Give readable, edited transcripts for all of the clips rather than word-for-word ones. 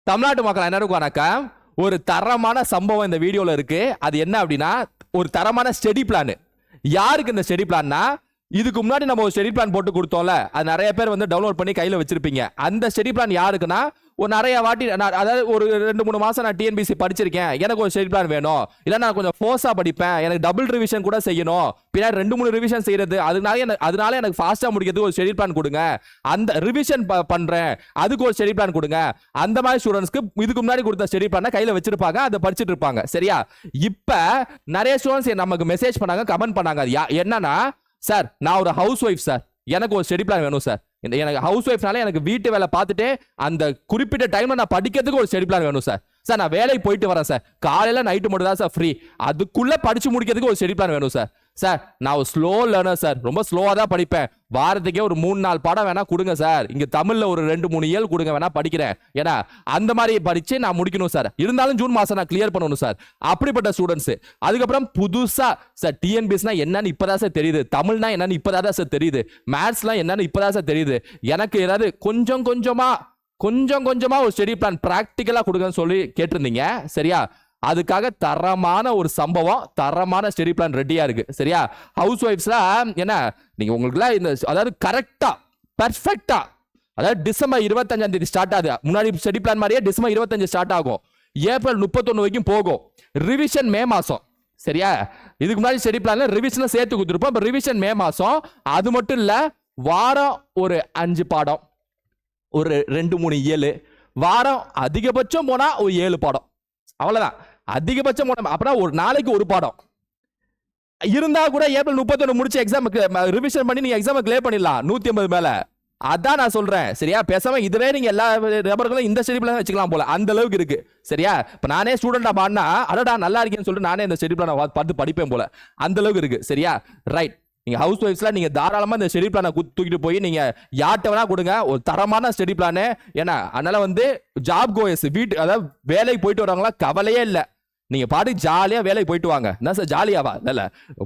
தமிழ்நாட்டு மக்கள் அனைவருக்கும் வணக்கம். ஒரு தரமான சம்பவம் இந்த வீடியோல இருக்கு. அது என்ன அப்படின்னா, ஒரு தரமான ஸ்டடி பிளான். யாருக்கு இந்த ஸ்டடி பிளான்னா, இதுக்கு முன்னாடி நம்ம ஒரு ஸ்டடி பிளான் போட்டு கொடுத்தோம்ல, அது நிறைய பேர் வந்து டவுன்லோட் பண்ணி கையில வச்சிருப்பீங்க. அந்த ஸ்டடி பிளான் யாருக்குன்னா, ஒரு நிறைய வாட்டி அதாவது ஒரு 2-3 மாசம் நான் டிஎன்பிசி படிச்சிருக்கேன், எனக்கு ஒரு ஸ்டடி பிளான் வேணும், இல்ல நான் கொஞ்சம் ஃபோர்ஸா படிப்பேன், எனக்கு டபுள் ரிவிஷன் கூட செய்யணும், பின்னாடி 2-3 ரிவிஷன் செய்யறது, அதனால எனக்கு ஃபாஸ்டா முடிக்கிறதுக்கு ஒரு ஸ்டடி பிளான் கொடுங்க, அந்த ரிவிஷன் பண்றேன் அதுக்கு ஒரு ஸ்டடி பிளான் கொடுங்க. அந்த மாதிரி ஸ்டூடெண்ட்ஸ்க்கு இதுக்கு முன்னாடி கொடுத்த ஸ்டடி பிளான கையில வச்சிருப்பாங்க, அதை படிச்சுட்டு இருப்பாங்க. சரியா? இப்ப நிறைய ஸ்டூடெண்ட்ஸ் நமக்கு மெசேஜ் பண்ணாங்க, கமெண்ட் பண்ணாங்க. என்னன்னா, சார் நான் ஒரு ஹவுஸ் ஒய்ஃப் சார், எனக்கு ஒரு ஸ்டடி பிளான் வேணும் சார். எனக்கு ஹவுஸ் ஒய்ஃப்னால எனக்கு வீட்டு வேலை பார்த்துட்டு அந்த குறிப்பிட்ட டைம்ல நான் படிக்கிறதுக்கு ஒரு ஸ்டடி பிளான் வேணும் சார். சார் நான் வேலைக்கு போயிட்டு வரேன் சார், காலையில நைட்டு மட்டும் தான் சார் ஃப்ரீ, அதுக்குள்ள படிச்சு முடிக்கிறதுக்கு ஒரு ஸ்டடி பிளான் வேணும் சார். சார் நான் ஒரு ஸ்லோ லேர்னர் சார், ரொம்ப ஸ்லோவா தான் படிப்பேன், வாரத்துக்கே ஒரு 3-4 பாடம் வேணா கொடுங்க சார், இங்க தமிழ்ல ஒரு 2-3 இயல் கொடுங்க, வேணா படிக்கிறேன், ஏன்னா அந்த மாதிரி படிச்சு நான் முடிக்கணும் சார், இருந்தாலும் ஜூன் மாசம் நான் கிளியர் பண்ணணும் சார். அப்படிப்பட்ட ஸ்டூடெண்ட்ஸ். அதுக்கப்புறம் புதுசா சார் டிஎன்பிஎஸ்னா என்னன்னு இப்பதான் சார் தெரியுது, தமிழ்னா என்னன்னு இப்பதான் சார் தெரியுது, மேத்ஸ்லாம் என்னன்னு இப்பதான் சார் தெரியுது, எனக்கு ஏதாவது கொஞ்சம் கொஞ்சமா ஒரு ஸ்டடி பிளான் பிராக்டிக்கலா கொடுங்கன்னு சொல்லி கேட்டிருந்தீங்க. சரியா? அதுக்காக தரமான ஒரு சம்பவம், தரமான ஸ்டடி பிளான் ரெடியா இருக்கு. சரியா? ஹவுஸ் ஒய்ஃப்ஸ்லாம் என்ன, நீங்க உங்களுக்குலாம் இந்த அதாவது கரெக்டா பெர்ஃபெக்ட்டா, அதாவது டிசம்பர் 25ஆம் தேதி ஸ்டார்ட் ஆகுது, முன்னாடி ஸ்டடி பிளான் மாதிரியே டிசம்பர் 25 ஸ்டார்ட் ஆகும், ஏப்ரல் 31 வரைக்கும் போகும், ரிவிஷன் மே மாசம். சரியா? இதுக்கு முன்னாடி ஸ்டடி பிளான்ல ரிவிஷன் சேர்த்து கொடுத்துருப்போம், ரிவிஷன் மே மாசம். அது மட்டும் இல்ல, வாரம் ஒரு 5 பாடம், ஒரு 2-3 இயல், வாரம் அதிகபட்சம் போனா ஒரு 7 பாடம், அவ்வளவுதான் அதிகபட்சம் போன. அப்புறம் ஒரு நாளைக்கு ஒரு பாடம் இருந்தா கூட ஏப்ரல் 31 முடிச்சு எக்ஸாமுக்கு ரிவிஷன் பண்ணி நீங்க எக்ஸாம் கிளியர் பண்ணிடலாம் 150 மேல. அதான் நான் சொல்றேன். சரியா? பேசாம இதுவே நீங்க எல்லா நபர்களும் இந்த ஸ்டடி பிளான் வச்சுக்கலாம் போல, அந்த அளவுக்கு இருக்கு. சரியா? இப்ப நானே ஸ்டூடெண்டா பாடினா அடடா நல்லா இருக்கேன்னு சொல்லிட்டு நானே இந்த ஸ்டடி பிளானை பார்த்து படிப்பேன் போல, அந்த அளவுக்கு இருக்கு. சரியா? ரைட். நீங்க ஹவுஸ் ஒய்ஃப்ஸ்ல நீங்க தாராளமா இந்த ஸ்டடி பிளானை தூக்கிட்டு போய் நீங்க யார்கிட்ட வேணா கொடுங்க, ஒரு தரமான ஸ்டடி பிளான். ஏன்னா அதனால வந்து ஜாப் கோயர்ஸ், வீட்டு அதாவது வேலைக்கு போயிட்டு வரவங்களா கவலையே இல்லை, நீங்க பாட்டு ஜாலியா வேலைக்கு போயிட்டு வாங்க. என்ன சார் ஜாலியாவா? இல்ல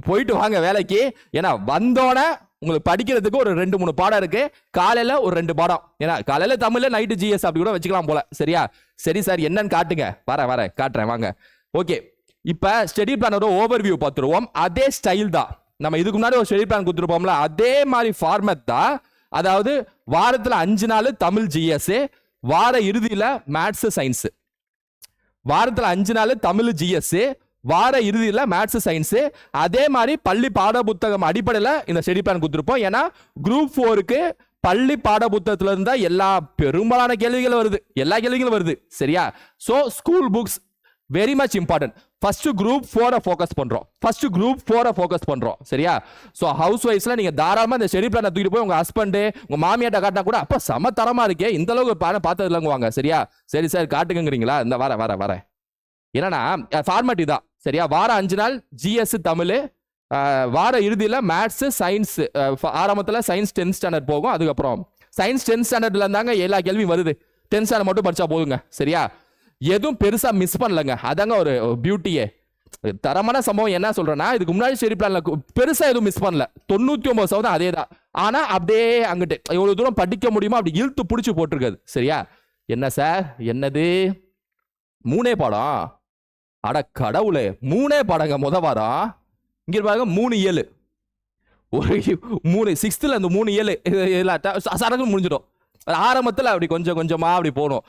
போயிட்டு வாங்க வேலைக்கு. ஏன்னா வந்தோடனே உங்களுக்கு படிக்கிறதுக்கு ஒரு 2-3 பாடம் இருக்கு, காலையில ஒரு 2 பாடம், ஏன்னா காலையில தமிழ்ல நைட்டு ஜிஎஸ் அப்படி கூட வச்சுக்கலாம் போல. சரியா? சரி சார் என்னன்னு காட்டுங்க, வரேன் காட்டுறேன் வாங்க. ஓகே, இப்ப ஸ்டடி பிளானோட ஓவர்வியூ பார்த்துருவோம். அதே ஸ்டைல் தான், நம்ம இதுக்கு முன்னாடி ஒரு ஸ்டடி பிளான் கொடுத்துருப்போம்ல, அதே மாதிரி ஃபார்மேட் தான். அதாவது வாரத்துல 5 நாள் தமிழ் ஜிஎஸ், வார இறுதியில மேத்ஸ் சயின்ஸ், வாரத்துல 5 நாள் தமிழ் ஜிஎஸ், வார இறுதியில மேத்ஸ் சயின்ஸ். அதே மாதிரி பள்ளி பாட புத்தகம் அடிப்படையில் இந்த ஸ்டடி பிளான் கொடுத்துருப்போம். ஏன்னா குரூப் 4க்கு பள்ளி பாட புத்தகத்துல இருந்தா எல்லா பெரும்பாலான கேள்விகள் வருது, எல்லா கேள்விகளும் வருது. சரியா? So school books very much important. First group 4 focus பண்றோம். சரியா? சோ ஹவுஸ் ஒய்ஃப்ஸ்ல நீங்க தாராளமா இந்த ஸ்டடி பிளானை தூக்கிட்டு போய் உங்க ஹஸ்பண்ட் உங்க மாமியாட்ட காட்டினா கூட, அப்ப சம தரமா இருக்கே, இந்த அளவுக்கு பார்த்தது இல்லைங்குவாங்க. சரியா? சரி சார் காட்டுங்கிறீங்களா? இந்த வரேன். என்னன்னா ஃபார்மேட் இதான். சரியா? வாரம் 5 நாள் ஜிஎஸ் தமிழ், வார இறுதியில மேத்ஸ் சயின்ஸ். ஆரம்பத்துல சயின்ஸ் 10th ஸ்டாண்டர்ட் போகும், அதுக்கப்புறம் சயின்ஸ் 10th ஸ்டாண்டர்ட்ல இருந்தாங்க எல்லா கேள்வியும் வருது, 10th ஸ்டாண்டர்ட் மட்டும் படிச்சா போதுங்க. சரியா? எதுவும் பெருசா மிஸ் பண்ணலங்க, அதாங்க ஒரு பியூட்டியே. தரமான சம்பவம். என்ன சொல்றேன்னா, இதுக்கு முன்னாடி ஸ்டடி பிளான்ல பெருசா எதுவும் மிஸ் பண்ணல, 99% அதே தான். ஆனா அப்படியே அங்கிட்டு எவ்வளவு தூரம் படிக்க முடியுமோ அப்படி இழுத்து பிடிச்சு போட்டிருக்காது. சரியா? என்ன சார் என்னது 3 பாடம்? அட கடவுளே, 3 பாடங்க முத வாரம். இங்க பாருங்க 3 இயல், ஒரு 3 6th அந்த 3 இயல் சரக்கு முடிஞ்சிடும். ஆரம்பத்தில் அப்படி கொஞ்சமா அப்படி போகணும்.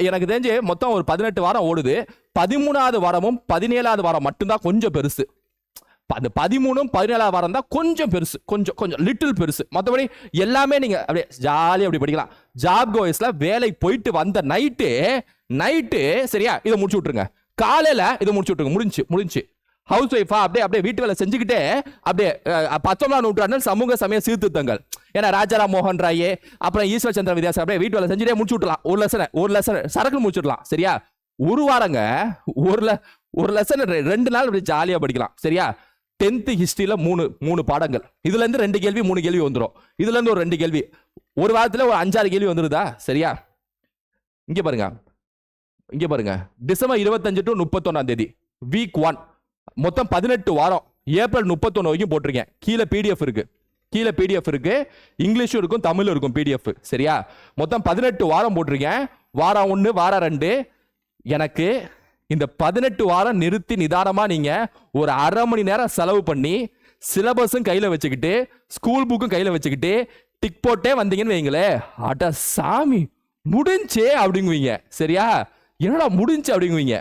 எனக்கு தெரிஞ்சு மொத்தம் ஒரு 18 வாரம் ஓடுது, 13வது வாரமும் 17வது வாரம் மட்டும்தான் கொஞ்சம் பெருசு. அந்த 13ம் 17வது வாரம் தான் கொஞ்சம் பெருசு, கொஞ்சம் லிட்டில் பெருசு. மற்றபடி எல்லாமே நீங்க அப்படியே ஜாலியாக அப்படி படிக்கலாம். ஜாப் கோயர்ஸ்ல வேலைக்கு போயிட்டு வந்த நைட்டு சரியா இதை முடிச்சு விட்டுருங்க, காலையில இதை முடிச்சு விட்டுருங்க, முடிஞ்சு. ஹவுஸ் ஒய்ஃபா அப்படியே வீட்டு வேலை செஞ்சுக்கிட்டே அப்படியே 19ஆம் நூற்றாண்டு சமூக சமய சீர்திருத்தங்கள், ஏன்னா ராஜாராம் மோகன் ராயே, அப்புறம் ஈஸ்வர் சந்திர வித்யாசாகர், அப்படியே வீட்டு வேலை செஞ்சுட்டே முடிச்சு விட்டுலாம். ஒரு லெசன் சரக்கு முடிச்சுடலாம். சரியா? ஒரு வாரங்க ஒரு லெசன் 2 நாள் அப்படி ஜாலியா படிக்கலாம். சரியா? 10th ஹிஸ்டரியில 3 பாடங்கள், இதுல இருந்து 2 கேள்வி 3 கேள்வி வந்துடும், இதுல இருந்து ஒரு 2 கேள்வி, ஒரு வாரத்துல ஒரு 5-6 கேள்வி வந்துருதா? சரியா? இங்க பாருங்க டிசம்பர் 25 to 31ஆம் தேதி வீக் 1, மொத்தம் 18 வாரம், ஏப்ரல் 31 வரைக்கும் போட்டிருக்கேன். கீழே பிடிஎஃப் இருக்கு, இங்கிலீஷும் இருக்கும் தமிழும் இருக்கும் பிடிஎஃப். சரியா? மொத்தம் 18 வாரம் போட்டிருக்கேன். வாரம் 1 வாரம் 2 எனக்கு இந்த 18 வாரம் நிறுத்தி நிதானமா நீங்க ஒரு அரை மணி நேரம் செலவு பண்ணி சிலபஸும் கையில வச்சுக்கிட்டு ஸ்கூல் புக்கும் கையில வச்சுக்கிட்டு டிக் போட்டே வந்தீங்கன்னு வைங்களே, அட சாமி முடிஞ்சே அப்படிங்குவீங்க. சரியா? என்னடா முடிஞ்சு அப்படிங்குவீங்க.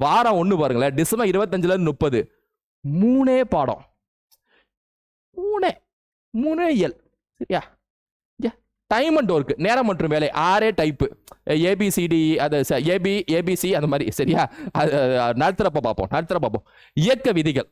வாரம் 1 பாருங்களேன், டிசம்பர் 25ல இருந்து 30 3 பாடம், 3 இயல். சரியா? டைம் அண்ட் ஒர்க், நேரம் மற்றும் வேலை 6 டைப்பு, ஏபிசிடி, அது ஏபிசி அந்த மாதிரி. சரியா? நடத்துறப்ப பார்ப்போம். இயக்க விதிகள்,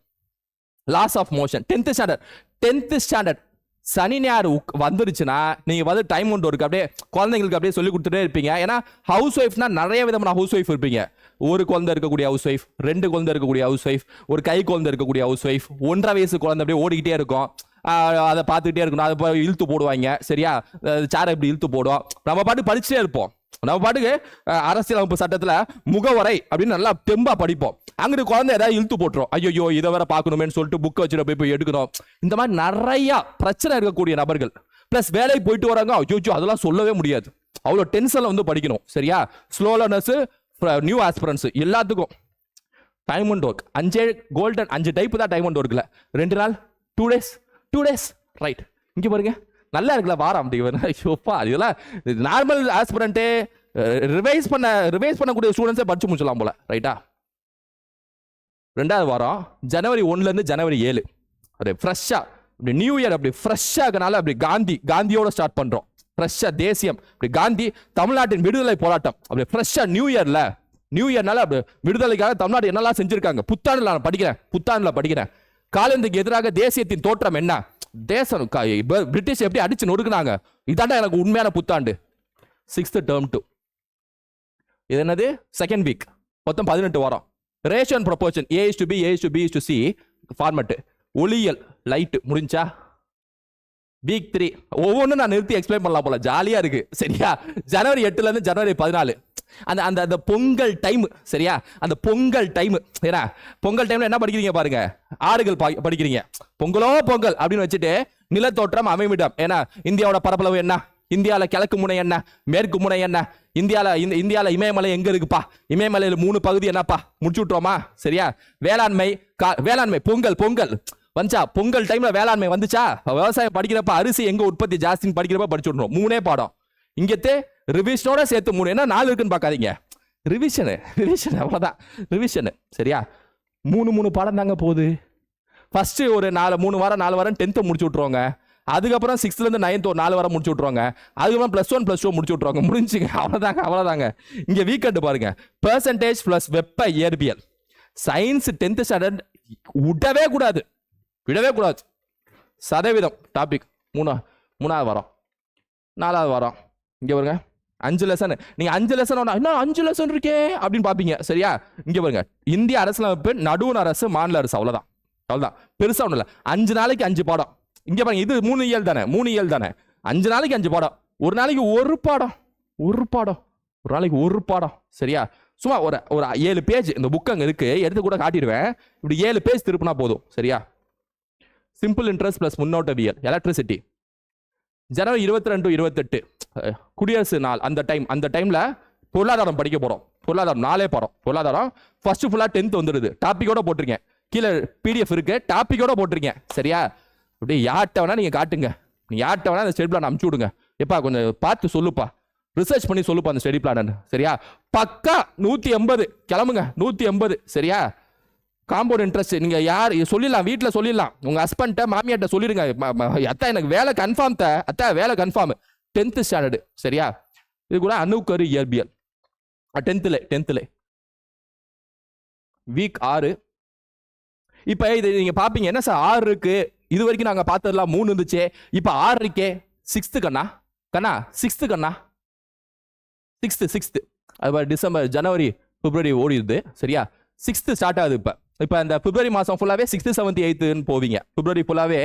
laws of motion, 10th standard சனி ஞாயிறு வந்துருச்சுன்னா நீங்க வந்து டைம் அண்ட் ஒர்க் அப்படியே குழந்தைங்களுக்கு அப்படியே சொல்லி கொடுத்துட்டே இருப்பீங்க. ஏன்னா ஹவுஸ் ஒய்ஃப்னா நிறைய விதமான ஹவுஸ் ஒய்ஃப் இருப்பீங்க. ஒரு குழந்தை இருக்கக்கூடிய ஹவுஸ் ஒய்ஃப், 2 குழந்தை இருக்கக்கூடிய ஹவுஸ் ஒய்ஃப், ஒரு கை குழந்தை இருக்கக்கூடிய ஹவுஸ் ஒய்ஃப், 1.5 வயசு குழந்தை அப்படியே ஓடிக்கிட்டே இருக்கும், அதை பார்த்துக்கிட்டே இருக்கணும். அதை போய் இழுத்து போடுவாங்க. சரியா? சேரை இப்படி இழுத்து போடும். நம்ம பாட்டு படிச்சுட்டே இருப்போம். நம்ம பாட்டுக்கு அரசியலமைப்பு சட்டத்துல முகவரை அப்படின்னு நல்லா தெம்பா படிப்போம். அங்கிட்டு குழந்தை ஏதாவது இழுத்து போட்டுரும். ஐயோ இதை வேற பார்க்கணுமேன்னு சொல்லிட்டு புக்கை வச்சுட்டு போய் எடுக்கணும். இந்த மாதிரி நிறைய பிரச்சனை இருக்கக்கூடிய நபர்கள் பிளஸ் வேலைக்கு போயிட்டு வராங்க. ஐயோ அதெல்லாம் சொல்லவே முடியாது. அவ்வளோ டென்ஷன்ல வந்து படிக்கணும். சரியா? ஸ்லோ லேர்னர்ஸ், நியூ ஆஸ்பிரன்ஸ் எல்லாத்துக்கும் time and work 5 golden 5 type தான் டைம் அண்ட் ஒர்க்ல. 2 நாள் 2 டேஸ் ரைட். இங்க பாருங்க நல்லா இருக்குல்ல வாரம். ஐயோப்பா இதெல்லாம் நார்மல் ஆஸ்பிரண்ட்டே ரிவைஸ் பண்ணக்கூடிய ஸ்டூடெண்ட்ஸே படிச்சு முடிச்சலாம் போல. ரைட்டா? 2வது வாரம் ஜனவரி 1ல இருந்து ஜனவரி 7 அப்படியே ஃப்ரெஷ்ஷா, அப்படி நியூ இயர் அப்படி ஃப்ரெஷ்ஷா இருக்கனால அப்படி காந்தியோட ஸ்டார்ட் பண்றோம். ஃப்ரெஷ்ஷா தேசியம், அப்படி காந்தி தமிழ்நாட்டின் விடுதலை போராட்டம், அப்படி ஃப்ரெஷ்ஷா நியூ இயர்னால அப்படி விடுதலைக்காக தமிழ்நாடு என்னெல்லாம் செஞ்சிருக்காங்க. புத்தாண்டுல படிக்கிறேன். காலந்துக்கு எதிராக தேசியத்தின் தோற்றம் என்ன, தேசம் பிரிட்டிஷ் எப்படி அடிச்சு நொறுக்குனாங்க, இதாண்டா எனக்கு உண்மையான புத்தாண்டு. 6th term 2 இது என்னது? செகண்ட் வீக், மொத்தம் 18 வாரம். ரேஷன் proportion A:B A:B C format. ஒளியல் லைட் முடிஞ்சா. வீக் 3 ஒவ்வொன்றும் நான் நிறுத்தி எக்ஸ்பிளைன் பண்ணலாம் போல, ஜாலியா இருக்கு. சரியா? ஜனவரி 8ல இருந்து ஜனவரி 14 அந்த பொங்கல் டைம். சரியா? அந்த பொங்கல் டைம், ஏன்னா பொங்கல் டைம்ல என்ன படிக்கிறீங்க பாருங்க, ஆடுகள் படிக்கிறீங்க. பொங்கல் அப்படின்னு வச்சுட்டு நிலத்தோற்றம் அமைவிடம், ஏன்னா இந்தியாவோட பரப்பளவு என்ன, இந்தியால கிழக்கு முனை என்ன, மேற்கு முனை என்ன, இந்தியால இமயமலை எங்க இருக்குப்பா, இமயமலையில 3 பகுதி என்னப்பா, முடிச்சு விட்டுறோமா? சரியா? வேளாண்மை பொங்கல் வந்துச்சா, பொங்கல் டைம்ல வேளாண்மை வந்துச்சா, விவசாயம் படிக்கிறப்ப அரிசி எங்க உற்பத்தி ஜாஸ்தின்னு படிக்கிறப்ப படிச்சு விடணும். 3 பாடம். இங்கத்தே ரிவிஷனோட சேர்த்து 3, என்ன 4 இருக்குன்னு பார்க்காதீங்க. ரிவிஷன் அவ்வளவுதான் ரிவிஷன். சரியா? 3 பாடம் தாங்க போகுது. ஃபர்ஸ்ட் ஒரு 4 வாரம் 10th முடிச்சு விட்டுருவாங்க. அதுக்கப்புறம் 6th இருந்து 9th ஒரு 4 வாரம் முடிச்சு விட்டுருவாங்க. அதுக்கப்புறம் +1 +2 முடிச்சு விட்டுருவாங்க. முடிஞ்சுங்க, அவ்வளவுதாங்க. இங்க வீக்கெண்ட் பாருங்க, பெர்சன்டேஜ் பிளஸ் வெப்ப இயற்பியல். சயின்ஸ் 10th ஸ்டாண்டர்ட் விடவே கூடாது. சதவீதம் டாபிக் 3வது வாரம் 4வது வாரம். இங்க பாருங்க 5 லெசன். நீங்க 5 லெசன் இன்னும் 5 லெசன் இருக்கே அப்படின்னு பாப்பீங்க. சரியா? இங்க பாருங்க, இந்திய அரசியலமைப்பு, நடுவண் அரசு, மாநில அரசு, அவ்வளவுதான். பெருசா ஒண்ணு இல்ல. 5 நாளைக்கு 5 பாடம். இங்க பாருங்க, இது 3 இயல் தானே. 5 நாளைக்கு 5 பாடம். ஒரு நாளைக்கு ஒரு பாடம். சரியா? சும்மா ஒரு 7 பேஜ் இந்த புக் அங்க இருக்கு, எடுத்து கூட காட்டிடுவேன். இப்படி 7 பேஜ் திருப்பினா போதும். சரியா? சிம்பிள் இன்ட்ரெஸ்ட் பிளஸ் முன்னோட்டவியல், எலக்ட்ரிசிட்டி. ஜனவரி 22 to 28 குடியரசு நாள். அந்த டைம்ல பொருளாதாரம் படிக்க போறோம். பொருளாதாரம் 4 பாடம். பொருளாதாரம் ஃபர்ஸ்ட் ஃபுல்லா 10th வந்துருது. டாபிக்கோட போட்டிருக்கேன். கீழே PDF இருக்கு, டாபிக்கோட போட்டிருக்கேன். சரியா? அப்படியே யார்ட்ட வேணா நீங்க காட்டுங்க. யார்ட்ட வேணா அந்த ஸ்டடி பிளான் அனுப்பிச்சு விடுங்க. எப்பா கொஞ்சம் பார்த்து சொல்லுப்பா, ரிசர்ச் பண்ணி சொல்லுப்பா அந்த ஸ்டடி பிளான். சரியா? பக்கா 180 கிளம்புங்க. 180. சரியா? காம்பவுண்ட் இன்ட்ரெஸ்ட் நீங்க யார் சொல்லிடலாம், வீட்டில் சொல்லிடலாம். உங்க ஹஸ்பண்ட மாமியார்ட்ட சொல்லிடுங்க, அத்தா எனக்கு வேலை கன்ஃபார்ம், அத்தா வேலை கன்ஃபார்ம். 10th standard. சரியா? இது கூட அணுக்கரு இயற்பியல் 10th வீக் 6. இப்ப இது நீங்க பாப்பீங்க, என்ன சார் 6 இருக்கு, இது வரைக்கும் நாங்க பார்த்ததெல்லாம் 3 இருந்துச்சு, இப்ப 6 இருக்கே. 6th கண்ணா 6th அது டிசம்பர் ஜனவரி பிப்ரவரி ஓடிடுது. சரியா? 6th ஸ்டார்ட் ஆகுது. இப்ப இந்த பிப்ரவரி மாசம் ஃபுல்லாவே 6th 7th 8th போவீங்க. பிப்ரவரி ஃபுல்லாவே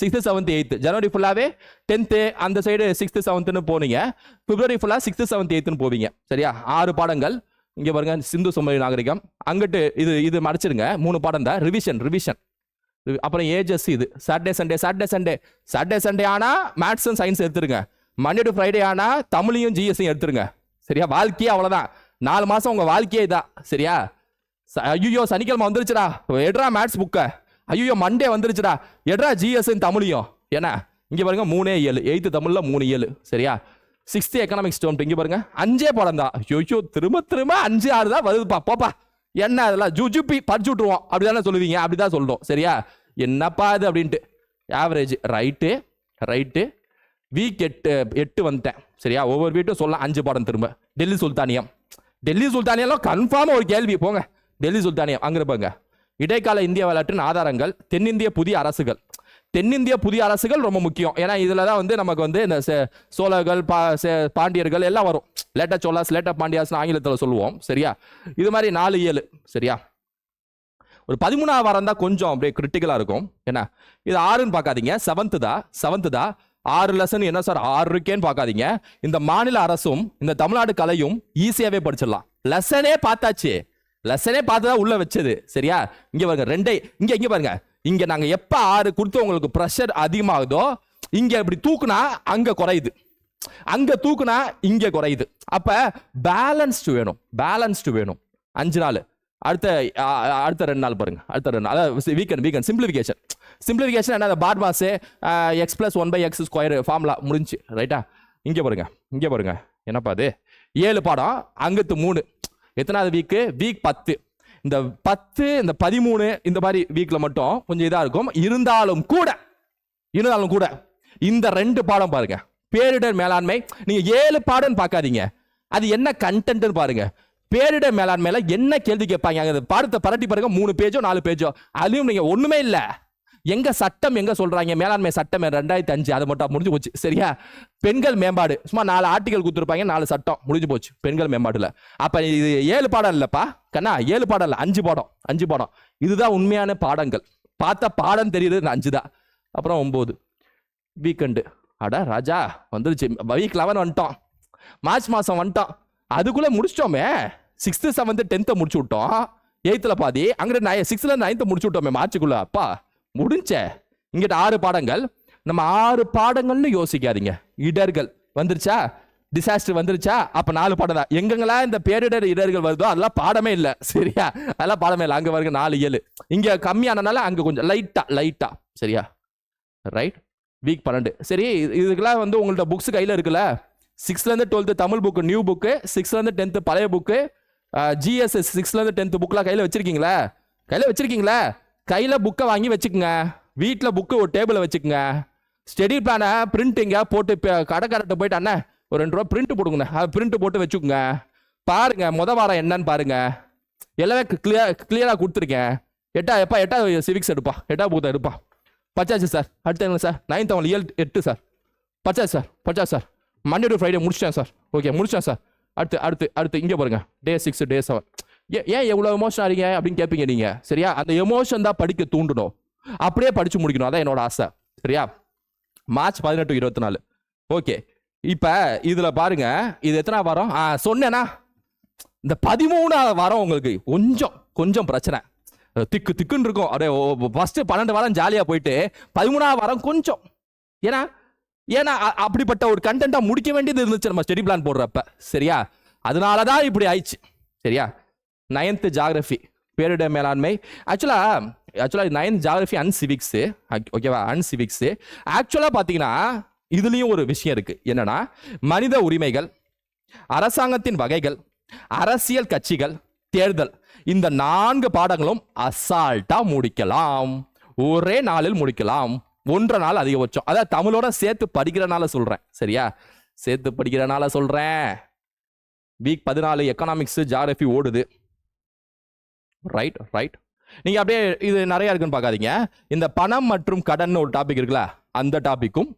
6th 7th 8th, ஜனவரி ஃபுல்லாவே 10th அந்த சைடு 6th 7th போனீங்க. பிப்ரவரி ஃபுல்லா 6th 7th 8th போவீங்க. சரியா? 6 பாடங்கள். இங்க பாருங்க, சிந்து சமவெளி நாகரிகம். அங்கிட்டு இது மறைச்சிருங்க, 3 பாடம் தான். ரிவிஷன். அப்புறம் ஏஜஸ். இது சாட்டர்டே சண்டே ஆனா மேத்ஸ் அண்ட் சயின்ஸ் எடுத்துருங்க. மண்டே டு ஃப்ரைடே ஆனா தமிழையும் GS எடுத்துருங்க. சரியா? வாழ்க்கையே அவ்வளவுதான். 4 மாசம் உங்க வாழ்க்கையே இதான். சரியா? ஐயோ சனிக்கிழமை வந்துருச்சுடா, எட்ரா மேத்ஸ் புக்க. ஐயோ மண்டே வந்துருச்சுடா, எட்ரா ஜிஎஸ் தமிழையும். ஏன்னா இங்க பாருங்க 3-7 8th தமிழ்ல 3-7. சரியா? 6th எக்கனாமிக்ஸ் டேர்ம் இங்க பாருங்க 5 பாடம் தான். ஐயோ திரும்ப 5-6 தான் வருதுப்பா, போப்பா என்ன அதெல்லாம் ஜுஜுப்பி படிச்சு விட்டுருவோம் அப்படிதானே சொல்லுவீங்க? அப்படிதான் சொல்றோம். சரியா? என்னப்பா இது அப்படின்ட்டு. ஆவரேஜ் ரைட்டு வீக் 8 வந்துட்டேன். சரியா? ஒவ்வொரு வீட்டும் சொல்ல 5 பாடம். திரும்ப டெல்லி சுல்தானியம் கன்ஃபார்ம் ஒரு கேள்வி. போங்க டெல்லி சுல்தானியம் அங்க இருப்பாங்க. இடைக்கால இந்திய வரலாற்றின் ஆதாரங்கள், தென்னிந்திய புதிய அரசுகள் ரொம்ப முக்கியம். ஏன்னா இதுல தான் வந்து நமக்கு வந்து இந்த சோழர்கள் பாண்டியர்கள் எல்லாம் வரும். லேட்டா சோலாஸ் லேட்டா பாண்டியாஸ் ஆங்கிலத்தில் சொல்லுவோம். சரியா? இது மாதிரி 4-7. சரியா? ஒரு 13ஆம் வாரம் தான் கொஞ்சம் அப்படியே கிரிட்டிக்கலா இருக்கும். ஏன்னா இது 6ன்னு பார்க்காதீங்க, 7th தான். 6 லெசன் என்ன சார் 6 இருக்கேன்னு பார்க்காதீங்க. இந்த மாநில அரசும் இந்த தமிழ்நாடு கலையும் ஈஸியாவே படிச்சிடலாம். லெசனே பார்த்துதான் உள்ள வச்சது. சரியா? இங்க பாருங்க 2 இங்க பாருங்க. இங்க நாங்க எப்ப 6 கொடுத்து உங்களுக்கு பிரஷர் அதிகமாகுதோ, இங்க இப்படி தூக்குனா அங்க குறையுது, அங்க தூக்குனா இங்க குறையுது. அப்ப பேலன்ஸ்டு வேணும். 5 நாள். அடுத்த 2 நாள் பாருங்க. அடுத்த 2 நாள் அதாவது வீக்கெண்ட் சிம்பிளிஃபிகேஷன் என்ன? பாட்மாஸ் x+1/x² ஃபார்முலா முடிஞ்சு. ரைட்டா? இங்க பாருங்க என்னப்பா அது 7 பாடம், அங்கத்து 3. எத்தனாவது வீக் 10. இந்த 10 இந்த 13 இந்த மாதிரி வீக்ல மட்டும் கொஞ்சம் இதா இருக்கும். இருந்தாலும் கூட இந்த 2 பாடம் பாருங்க. பேரிடர் மேலாண்மை. நீங்க 7 பாடம் பார்க்காதீங்க, அது என்ன கண்டென்ட் பாருங்க. பேரிடர் மேலாண்மையில என்ன கேள்வி கேட்பாங்க அந்த பாடத்தை பரட்டி பாருங்க. 3 பேஜோ 4 பேஜோ. அதுலயும் நீங்க ஒண்ணுமே இல்ல. எங்க சட்டம் எங்க சொல்றாங்க? மேலாண்மை சட்டம் 2005 அது மட்டும் முடிஞ்சு போச்சு. சரியா? பெண்கள் மேம்பாடு சும்மா 4 ஆர்டிகல் கொடுத்துருப்பாங்க, 4 சட்டம் முடிஞ்சு போச்சு பெண்கள் மேம்பாடுல. அப்ப இது 7 பாடம் இல்லப்பா கண்ணா, 7 பாடம் இல்ல, 5 பாடம். இதுதான் உண்மையான பாடங்கள். பார்த்த பாடம் தெரியுது 5 தான். அப்புறம் 9 வீக்கெண்டு. அட ராஜா வந்துருச்சு. வீக் 11 வந்துட்டோம், மார்ச் மாசம் வந்துட்டோம். அதுக்குள்ள முடிச்சிட்டோமே. 6th 7th 10th முடிச்சு விட்டோம். 8th பாதி, அங்க 6th 9th முடிச்சு விட்டோமே மார்ச்சுக்குள்ள. அப்பா முடிஞ்ச. இங்கிட்ட 6 பாடங்கள். நம்ம 6 பாடங்கள்னு யோசிக்காதீங்க. இடர்கள் வந்துருச்சா, டிசாஸ்டர் வந்துருச்சா, அப்ப 4 பாடம் தான். எங்கெங்கெல்லாம் இந்த பேரிடர் இடர்கள் வருதோ அதெல்லாம் பாடமே இல்லை. சரியா? அதெல்லாம் பாடமே இல்லை. அங்க வருங்க 4-7. இங்க கம்மியானனால அங்க கொஞ்சம் லைட்டா. சரியா? ரைட்? வீக் 12. சரி, இதுக்கெல்லாம் வந்து உங்கள்ட்ட புக்ஸ் கையில இருக்குல்ல. 6th 12th Tamil book new book, 6th 10th பழைய புக்கு, GS 6th 10th புக்லாம் கையில வச்சிருக்கீங்களா? கையில புக்கை வாங்கி வச்சுக்கோங்க. வீட்டில் புக்கு ஒரு டேபிள வச்சுக்கோங்க. ஸ்டடி பிளானை பிரிண்டிங்க போட்டு கடைக்காரட்ட போயிட்டு அண்ணன் ஒரு 2 ரூபா பிரிண்ட் போடுங்க, அது பிரிண்ட் போட்டு வச்சுக்கோங்க. பாருங்க வாரம் என்னன்னு பாருங்க. எல்லாமே கிளியரா கொடுத்துருக்கேன். எட்டா சிவிக்ஸ் எடுப்பா, 8ஆம் புத்தகம் எடுப்பா. பச்சாச்சு சார். அடுத்த sir 9th 8 sir. Bachcha sir. Monday to Friday முடிச்சிட்டேன் சார். ஓகே முடிச்சிட்டேன் சார். அடுத்து இங்கே பாருங்க டே 6 டே 7. ஏன் எவ்வளோ எமோஷன் ஆறீங்க அப்படின்னு கேட்பீங்க நீங்க. சரியா? அந்த எமோஷன் தான் படிக்க தூண்டணும். அப்படியே படிச்சு முடிக்கணும், அதான் என்னோட ஆசை. சரியா? March 18 to 24. ஓகே, இப்ப இதுல பாருங்க, இது எத்தனை வாரம் சொன்னேன்னா, இந்த 13ஆவது வாரம் உங்களுக்கு கொஞ்சம் பிரச்சனை திக்குன்னு இருக்கும். அப்படியே ஃபர்ஸ்ட் 12 வாரம் ஜாலியா போயிட்டு 13ஆவது வாரம் கொஞ்சம். ஏன்னா அப்படிப்பட்ட ஒரு கண்டென்ட்டா முடிக்க வேண்டியது இருந்துச்சு நம்ம ஸ்டடி பிளான் போடுறப்ப. சரியா? அதனாலதான் இப்படி ஆயிடுச்சு. சரியா? 9th ஜியோகிராஃபி பேரிடர் மேலாண்மை. ஆக்சுவலா 9th ஜியோகிராஃபி அண்ட் சிவிக்ஸ். ஓகேவா? அண்ட் சிவிக்ஸ் ஆக்சுவலா பாத்தீங்கன்னா இதுலயும் ஒரு விஷயம் இருக்கு. என்னன்னா, மனித உரிமைகள், அரசாங்கத்தின் வகைகள், அரசியல் கட்சிகள், தேர்தல், இந்த 4 பாடங்களும் அசால்ட்டா முடிக்கலாம். ஒரே நாளில் முடிக்கலாம். 1.5 நாள் அதிகபட்சம். அதாவது தமிழோட சேர்த்து படிக்கிறனால சொல்றேன். சரியா? சேர்த்து படிக்கிறனால சொல்றேன். வீக் 14 எக்கனாமிக்ஸ் ஜியோகிராஃபி ஓடுது. ரைட். நீங்க அப்படியே இது நிறைய இருக்குன்னு பார்க்காதீங்க. இந்த பணம் மற்றும் கடன் ஒரு டாபிக் இருக்குல்ல, அந்த டாபிக்கும்,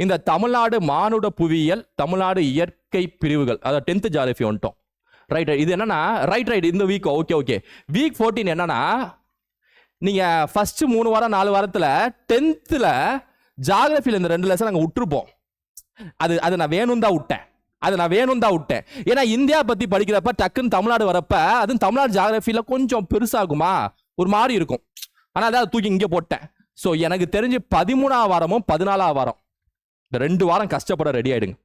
இந்த தமிழ்நாடு மானுட புவியியல், தமிழ்நாடு இயற்கை பிரிவுகள், அதாவது 10th ஜியோகிராஃபி வந்துட்டோம். ரைட். இது என்னன்னா ரைட் இந்த வீக். ஓகே. வீக் 14 என்னன்னா, நீங்க ஃபர்ஸ்ட் 3 வாரம் 4 வாரத்துல 10th ஜியோகிராஃபில இந்த 2 லெசன் நாங்க விட்டுருப்போம். அது நான் வேணும் தான் விட்டேன். ஏன்னா இந்தியா பத்தி படிக்கிறப்ப டக்குன்னு தமிழ்நாடு வரப்ப, அதுவும் தமிழ்நாடு ஜியோகிராஃபில கொஞ்சம் பெருசாகுமா, ஒரு மாதிரி இருக்கும். ஆனா அதான் தூக்கி இங்க போட்டேன். ஸோ எனக்கு தெரிஞ்சு 13ஆம் வாரமும் 14ஆம் வாரம் இந்த 2 வாரம் கஷ்டப்பட ரெடி ஆயிடுங்க.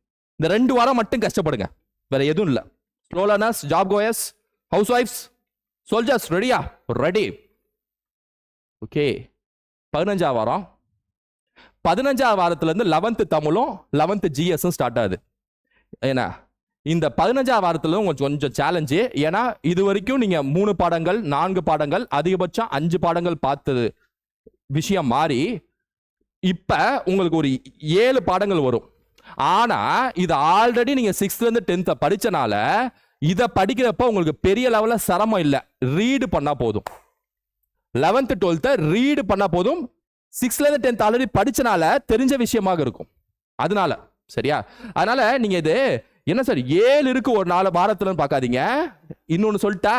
இந்த 2 வாரம் மட்டும் கஷ்டப்படுங்க. வேற எதுவும் இல்லை. ஸ்லோ லேர்னர்ஸ், ஜாப் கோயர்ஸ், ஹவுஸ் ஒய்ஃப்ஸ், சோல்ஜர்ஸ் ரெடியா? ரெடி. ஓகே, 15ஆம் வாரம். 15ஆம் வாரத்திலேருந்து 11th தமிழும் 11th ஜிஎஸும் ஸ்டார்ட் ஆகுது. ஏன்னா இந்த 15ஆம் வாரத்தில் கொஞ்சம் சேலஞ்சு. ஏன்னா இது வரைக்கும் நீங்கள் 3 பாடங்கள் 4 பாடங்கள் அதிகபட்சம் 5 பாடங்கள் பார்த்தது விஷயம் மாறி இப்போ உங்களுக்கு ஒரு 7 பாடங்கள் வரும். ஆனால் இது ஆல்ரெடி நீங்கள் 6th 10th படித்தனால இதை படிக்கிறப்ப உங்களுக்கு பெரிய லெவலில் சிரமம் இல்லை. ரீடு பண்ணால் போதும். 11th 12th ரீடு பண்ணால் போதும். 6th 10th ஆல்ரெடி படிச்சனால தெரிஞ்ச விஷயமாக இருக்கும். அதனால சரியா? அதனால நீங்க இது என்ன சார் 7 இருக்கு ஒரு 4 வாரத்துல பார்க்காதீங்க. இன்னொன்னு சொல்லிட்டா,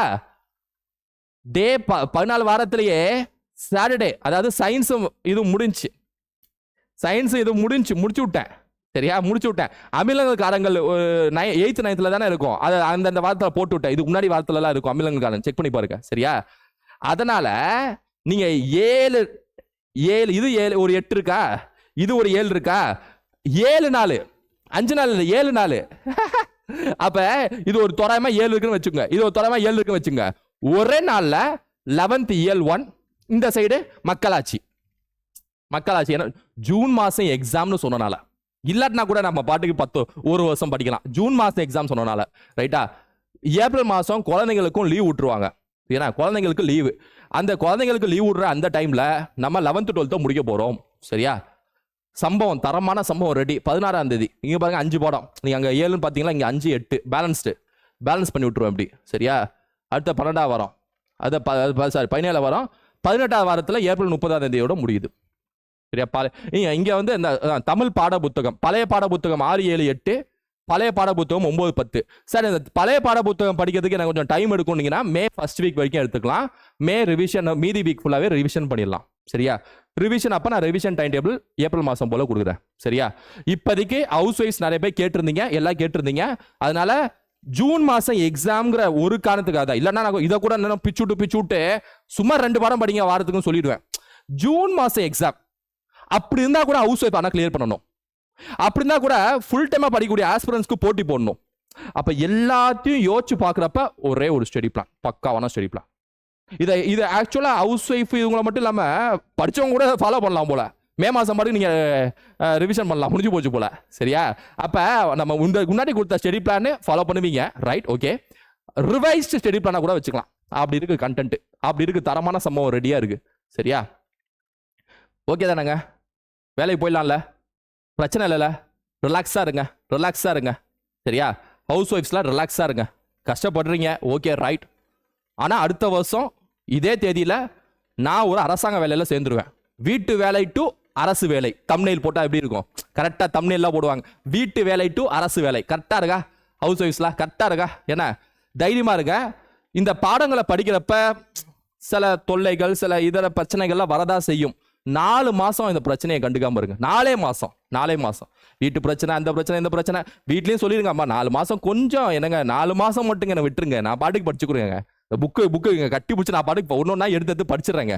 டே 14 வாரத்திலேயே சாட்டர்டே, அதாவது சயின்ஸ் இது முடிஞ்சு, சயின்ஸ் இது முடிச்சு விட்டேன். சரியா? முடிச்சு விட்டேன். அமிலங்கள் காரங்கள் 8th 9th தானே இருக்கும். அதை அந்தந்த வாரத்தில் போட்டு விட்டேன். இதுக்கு முன்னாடி வாரத்துலலாம் இருக்கும் அமிலங்கள் காரம். செக் பண்ணி பாருங்க. சரியா? அதனால நீங்க 7 இது 7 ஒரு 8 இருக்கா, இது ஒரு 7 இருக்கா, 7 நாள் 5 நாள் இல்லை 7 நாள். அப்ப இது ஒரு தோராயமா 7 இருக்குன்னு வச்சுங்க. இது ஒரு தோராயமா 7 இருக்குன்னு வச்சுங்க. ஒரே நாள்ல 11th இயல் 1 இந்த சைடு மக்களாட்சி. ஏன்னா ஜூன் மாசம் எக்ஸாம்னு சொன்னனால, இல்லாட்டினா கூட நம்ம பாட்டுக்கு ஒரு வருஷம் படிக்கலாம். ஜூன் மாசம் எக்ஸாம் சொன்னனால ரைட்டா. ஏப்ரல் மாசம் குழந்தைங்களுக்கும் லீவ் விட்டுருவாங்க. ஏன்னா குழந்தைங்களுக்கு லீவு. அந்த குழந்தைங்களுக்கு லீவ் விடுற அந்த டைம்ல நம்ம 11th 12th முடிக்க போறோம். சரியா? சம்பவம், தரமான சம்பவம் ரெடி. 16ஆம் தேதி நீங்க பாருங்க 5 பாடம். நீங்க அங்க 7 பாத்தீங்களா, இங்க 5 8 பேலன்ஸ் பண்ணி விட்டுருவோம் அப்படி. சரியா? அடுத்த 12ஆம் வாரம், அது 17ஆம் வாரம், 18ஆம் வாரத்துல ஏப்ரல் 30ஆம் தேதியோட முடியுது. சரியா? இங்க வந்து இந்த தமிழ் பாட புத்தகம், பழைய பாட புத்தகம் 6 7 8, பழைய பாட புத்தகம் 9 10. சார் இந்த பழைய பாட புத்தகம் படிக்கிறதுக்கு எனக்கு கொஞ்சம் டைம் எடுக்கும்னீங்கன்னா மே 1st வீக் வரைக்கும் எடுத்துக்கலாம். மே ரிவிஷன், மீதி வீக் ஃபுல்லாவே ரிவிஷன் பண்ணிடலாம். சரியா? ரிவிஷன் அப்ப நான் ரிவிஷன் டைம் டேபிள் ஏப்ரல் மாசம் போல கொடுக்குறேன். சரியா? இப்போதைக்கு ஹவுஸ் ஒய்ஃப்ஸ் நிறைய பேர் கேட்டிருந்தீங்க, எல்லாம் கேட்டிருந்தீங்க. அதனால ஜூன் மாசம் எக்ஸாம்ங்கிற ஒரு காரணத்துக்காக தான். இல்லைன்னா நான் இதை கூட பிச்சு விட்டு சும்மா 2 பாடம் படிங்க வாரத்துக்கும் சொல்லிடுவேன். ஜூன் மாசம் எக்ஸாம் அப்படி இருந்தா கூட ஹவுஸ் ஒய்ஃப் ஆனால் கிளியர் பண்ணணும். அப்படின்னா கூட ஃபுல் டைமா படிக்கக்கூடிய ஆஸ்பிரன்ஸ்க்கு போட்டி போடணும். அப்ப எல்லாத்தையும் யோசிச்சு பாக்குறப்ப ஒரே ஒரு ஸ்டடி பிளான், பக்காவான ஸ்டடி பிளான். இது ஆக்சுவலா ஹவுஸ் ஒய்ஃப் இவங்களை மட்டும் இல்லாம படிச்சவங்க கூட ஃபாலோ பண்ணலாம் போல. மே மாசம் பாட்டுக்கு நீங்க ரிவிஷன் பண்ணலாம், முடிஞ்சு போச்சு போல. சரியா? அப்ப நம்ம முன்னாடி கொடுத்த ஸ்டடி பிளான் ஃபாலோ பண்ணுவீங்க. ரைட்? ஓகே. ரிவைஸ்டு ஸ்டடி பிளானா கூட வச்சுக்கலாம். அப்படி இருக்கு கண்டென்ட், அப்படி இருக்கு தரமான சம்பவம் ரெடியா இருக்கு. சரியா? ஓகே தானங்க? வேலைக்கு போயிடலாம்ல, பிரச்சனை இல்லைல்ல. ரிலாக்ஸா இருங்க. சரியா? ஹவுஸ் ஒய்ஃப்ஸ்லாம் ரிலாக்ஸா இருங்க. கஷ்டப்படுறீங்க, ஓகே ரைட். ஆனா அடுத்த வருஷம் இதே தேதியில நான் ஒரு அரசாங்க வேலையில சேர்ந்துருவேன். வீட்டு வேலை டு அரசு வேலை. தம்ப்நெயில் போட்டா எப்படி இருக்கும்? கரெக்டா தம்ப்நெயில்லாம் போடுவாங்க. வீட்டு வேலை டு அரசு வேலை. கரெக்டா இருக்கா? ஹவுஸ் ஒய்ஃப்ஸ்லாம் கரெக்டா இருக்கா? என்ன தைரியமா இருங்க. இந்த பாடங்களை படிக்கிறப்ப சில தொல்லைகள், சில இதர பிரச்சனைகள்லாம் வரதா செய்யும். 4 மாசம் இந்த பிரச்சனையை கண்டுக்காம இருங்க. 4 மாசம் வீட்டு பிரச்சனை, அந்த பிரச்சனை, இந்த பிரச்சனை வீட்லயும் சொல்லிருங்க. அம்மா 4 மாசம் கொஞ்சம் என்னங்க, 4 மாசம் மட்டும் என்ன விட்டுருங்க, நான் பாட்டுக்கு படிச்சுக்கிறேங்க. புக்கு கட்டி பிடிச்சி நான் பாட்டுக்கு ஒன்னொன்னா எடுத்து படிச்சிடுறேங்க.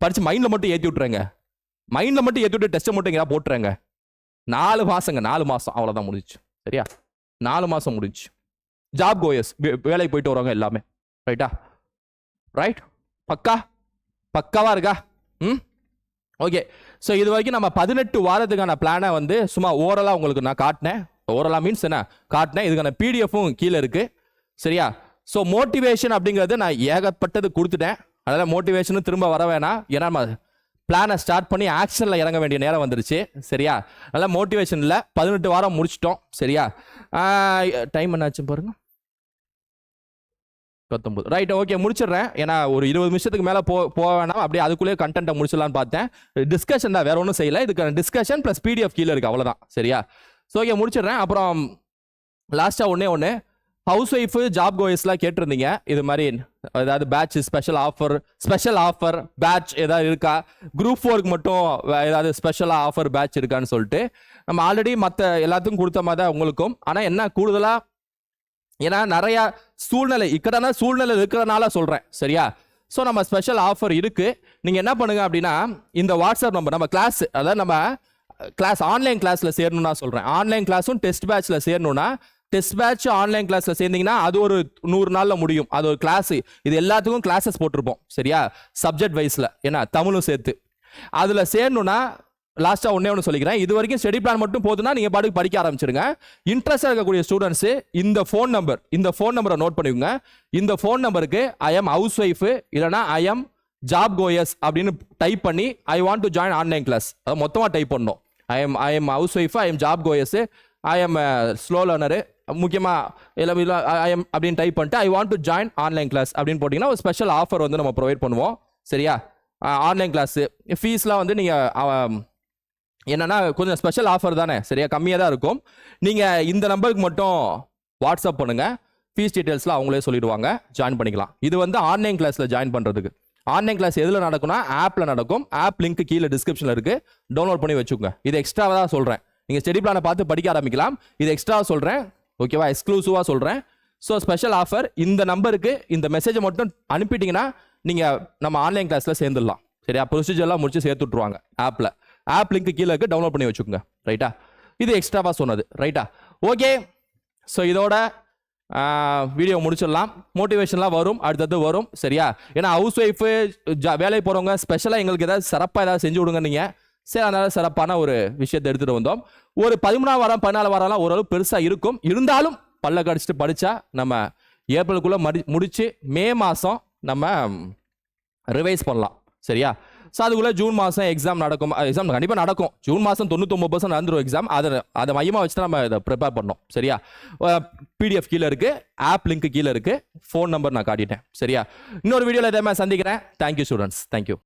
படிச்சு மைண்ட்ல மட்டும் ஏற்றி விட்டுறேங்க. மைண்ட்ல மட்டும் ஏற்றி விட்டு டெஸ்ட்டை மட்டும் எங்கேயா போட்டுறேங்க. 4 மாசம் அவ்வளோதான் முடிஞ்சிச்சு. சரியா? 4 மாசம் முடிஞ்சு. ஜாப் கோயர்ஸ் வேலைக்கு போயிட்டு வரவங்க எல்லாமே ரைட்டா? ரைட்? பக்காவா இருக்கா? ஓகே. ஸோ இது வரைக்கும் நம்ம 18 வாரத்துக்கான பிளானை வந்து சும்மா ஓரலாக உங்களுக்கு நான் காட்டினேன். ஓரலாக மீன்ஸ் என்ன காட்டினேன். இதுக்கான பிடிஎஃப்பும் கீழே இருக்கு. சரியா? ஸோ மோட்டிவேஷன் அப்படிங்கிறது நான் ஏகப்பட்டது கொடுத்துட்டேன். அதனால் மோட்டிவேஷனும் திரும்ப வர வேணாம். ஏன்னா நம்ம பிளானை ஸ்டார்ட் பண்ணி ஆக்ஷனில் இறங்க வேண்டிய நேரம் வந்துருச்சு. சரியா? அதனால் மோட்டிவேஷனில் 18 வாரம் முடிச்சிட்டோம். சரியா? டைம் என்னாச்சு பாருங்க, 19. ரைட்? ஓகே, முடிச்சிடுறேன். ஏன்னா ஒரு 20 நிமிஷத்துக்கு மேலே போக வேணாம். அப்படியே அதுக்குள்ளேயே கண்டென்ட்டை முடிச்சிடலான்னு பார்த்தேன். டிஸ்கஷன் தான், வேற ஒன்றும் செய்யலை. இதுக்கான டிஸ்கஷன் ப்ளஸ் பிடிஎஃப் கீழே இருக்குது, அவ்வளோதான். சரியா? ஸோ ஓகே, முடிச்சிடுறேன். அப்புறம் லாஸ்ட்டாக ஒன்று ஹவுஸ் ஒய்ஃபு ஜாப் கோயர்ஸ்லாம் கேட்டிருந்தீங்க. இது மாதிரி ஏதாவது பேட்ச் ஸ்பெஷல் ஆஃபர் பேட்ச் ஏதாவது இருக்கா, குரூப் 4க்கு மட்டும் ஏதாவது ஸ்பெஷலாக ஆஃபர் பேட்ச் இருக்கான்னு சொல்லிட்டு நம்ம ஆல்ரெடி மற்ற எல்லாத்துக்கும் கொடுத்த மாதிரி தான் உங்களுக்கும். ஆனால் என்ன கூடுதலாக, ஏன்னா நிறைய இக்கட்டான சூழ்நிலை இருக்கிறதுனால சொல்றேன். சரியா? ஸோ நம்ம ஸ்பெஷல் ஆஃபர் இருக்கு. நீங்க என்ன பண்ணுங்க அப்படின்னா, இந்த வாட்ஸ்அப் நம்பர், நம்ம கிளாஸ், அதாவது நம்ம கிளாஸ் ஆன்லைன் கிளாஸ்ல சேரணும்னா சொல்றேன். ஆன்லைன் கிளாஸும் டெஸ்ட் பேட்ச்ல சேரணும்னா டெஸ்ட் பேட்ச் ஆன்லைன் கிளாஸ்ல சேர்ந்தீங்கன்னா அது ஒரு 100 நாள்ல முடியும். அது ஒரு கிளாஸ். இது எல்லாத்துக்கும் கிளாஸஸ் போட்டிருப்போம் சரியா, சப்ஜெக்ட் வைஸ்ல, ஏன்னா தமிழும் சேர்த்து. அதுல சேரணும்னா லாஸ்டா ஒண்ணு சொல்லிக்கிறேன், இது வரைக்கும் ஸ்டடி பிளான் மட்டும் போதுன்னா நீங்க பாட்டுக்கு படிக்க ஆரம்பிச்சிருங்க. இன்ட்ரெஸ்டா இருக்கக்கூடிய ஸ்டூடெண்ட்ஸ் இந்த ஃபோன் நம்பரை நோட் பண்ணிக்கோங்க. இந்த ஃபோன் நம்பருக்கு ஐ எம் ஹவுஸ் ஒய்ஃப் இல்லைனா ஐ எம் ஜாப் கோயஸ் அப்படின்னு டைப் பண்ணி I want to join online class அதை மொத்தமாக டைப் பண்ணணும். I am housewife, I am job goers, I am slow learner, முக்கியமாக இல்லை ஐ எம் அப்படின்னு டைப் பண்ணிட்டு I want to join online class அப்படின்னு போட்டிங்கன்னா ஒரு ஸ்பெஷல் ஆஃபர் வந்து நம்ம ப்ரொவைட் பண்ணுவோம் சரியா. ஆன்லைன் கிளாஸு ஃபீஸ்லாம் வந்து நீங்கள் என்னன்னா கொஞ்சம் ஸ்பெஷல் ஆஃபர் தானே சரியா, கம்மியாக தான் இருக்கும். நீங்கள் இந்த நம்பருக்கு மட்டும் வாட்ஸ்அப் பண்ணுங்கள், ஃபீஸ் டீட்டெயில்ஸ்லாம் அவங்களே சொல்லிடுவாங்க, ஜாயின் பண்ணிக்கலாம். இது வந்து ஆன்லைன் கிளாஸில் ஜாயின் பண்ணுறதுக்கு. ஆன்லைன் கிளாஸ் எதில் நடக்கும்னா ஆப்பில் நடக்கும். ஆப் லிங்க் கீழே டிஸ்கிரிப்ஷனில் இருக்குது, டவுன்லோட் பண்ணி வச்சுக்கோங்க. இது எக்ஸ்ட்ராவாக தான் சொல்கிறேன், நீங்கள் ஸ்டடி பிளானை பார்த்து படிக்க ஆரம்பிக்கலாம். இது எக்ஸ்ட்ராவாக சொல்கிறேன் ஓகேவா, எக்ஸ்க்ளூசிவாக சொல்கிறேன். ஸோ ஸ்பெஷல் ஆஃபர், இந்த நம்பருக்கு இந்த மெசேஜை மட்டும் அனுப்பிட்டீங்கன்னா நீங்கள் நம்ம ஆன்லைன் கிளாஸில் சேர்ந்துடலாம் சரியா. ப்ரொசீஜர்லாம் முடிச்சு சேர்த்து விட்ருவாங்க ஆப்பில். ஆப் லிங்க் கீழே இருக்கு, டவுன்லோட் பண்ணி வச்சுக்கோங்க ரைட்டா. இது எக்ஸ்ட்ராவா சொன்னது ரைட்டா. ஓகே, ஸோ இதோட வீடியோ முடிச்சிடலாம். மோட்டிவேஷன்லாம் வரும், அடுத்தது வரும் சரியா. ஏன்னா ஹவுஸ் ஒய்ஃபு வேலைக்கு போகிறவங்க ஸ்பெஷலாக எங்களுக்கு ஏதாவது சிறப்பாக ஏதாவது செஞ்சு விடுங்க நீங்கள். சரி, அதனால சிறப்பான ஒரு விஷயத்தை எடுத்துகிட்டு வந்தோம். ஒரு 13ஆம் வாரம் 14 வாரம்லாம் ஓரளவு பெருசாக இருக்கும். இருந்தாலும் பல்ல கடிச்சிட்டு படித்தா நம்ம ஏப்ரலுக்குள்ளே முடிச்சு மே மாதம் நம்ம ரிவைஸ் பண்ணலாம் சரியா. ஸோ அதுக்குள்ளே ஜூன் மாதம் எக்ஸாம் நடக்கும். எக்ஸாம் கண்டிப்பாக நடக்கும். ஜூன் மாதம் 99% நடந்துடும் எக்ஸாம். அதை மையமாக வச்சு தான் நம்ம இதை ப்ரிப்பேர் பண்ணோம் சரியா. PDF கீழே இருக்குது, ஆப் லிங்க் கீழே இருக்குது, ஃபோன் நம்பர் நான் காட்டிட்டேன் சரியா. இன்னொரு வீடியோவில் இதே மாதிரி சந்திக்கிறேன். Thank you students, thank you.